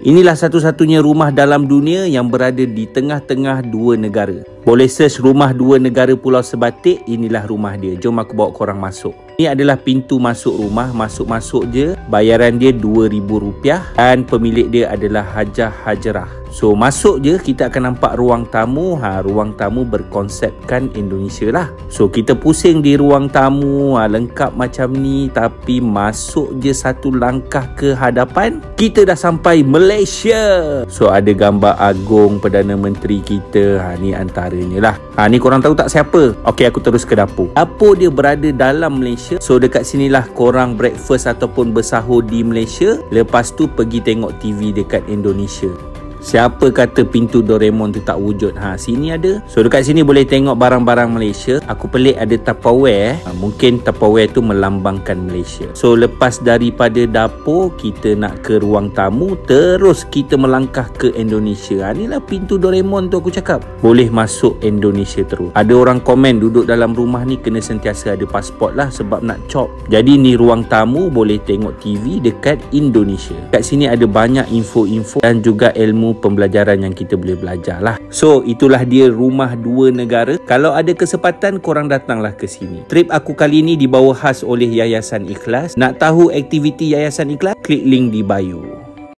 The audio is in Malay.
Inilah satu-satunya rumah dalam dunia yang berada di tengah-tengah dua negara. Boleh search rumah dua negara Pulau Sebatik, inilah rumah dia. Jom aku bawa korang masuk. Ini adalah pintu masuk rumah. Masuk-masuk je, bayaran dia RM2,000 dan pemilik dia adalah Hajah Hajarah. So masuk je kita akan nampak ruang tamu. Ruang tamu berkonsepkan Indonesia lah. So kita pusing di ruang tamu, lengkap macam ni, tapi masuk je satu langkah ke hadapan, kita dah sampai Malaysia. So ada gambar Agong Perdana Menteri kita. Ni antaranya lah. Ni korang tahu tak siapa? Okey, aku terus ke dapur. Dapur dia berada dalam Malaysia. So dekat sinilah korang breakfast ataupun bersahur di Malaysia. Lepas tu pergi tengok TV dekat Indonesia. Siapa kata pintu Doraemon tu tak wujud? Sini ada. So dekat sini boleh tengok barang-barang Malaysia. Aku pelik ada Tupperware. Mungkin Tupperware tu melambangkan Malaysia. So lepas daripada dapur, kita nak ke ruang tamu, terus kita melangkah ke Indonesia. Inilah pintu Doraemon tu aku cakap. Boleh masuk Indonesia terus. Ada orang komen duduk dalam rumah ni kena sentiasa ada pasport lah sebab nak cop. Jadi ni ruang tamu, boleh tengok TV dekat Indonesia. Kat sini ada banyak info-info dan juga ilmu pembelajaran yang kita boleh belajar lah. So itulah dia rumah dua negara. Kalau ada kesempatan, korang datanglah ke sini. Trip aku kali ni dibawa khas oleh Yayasan Ikhlas. Nak tahu aktiviti Yayasan Ikhlas? Klik link di bio.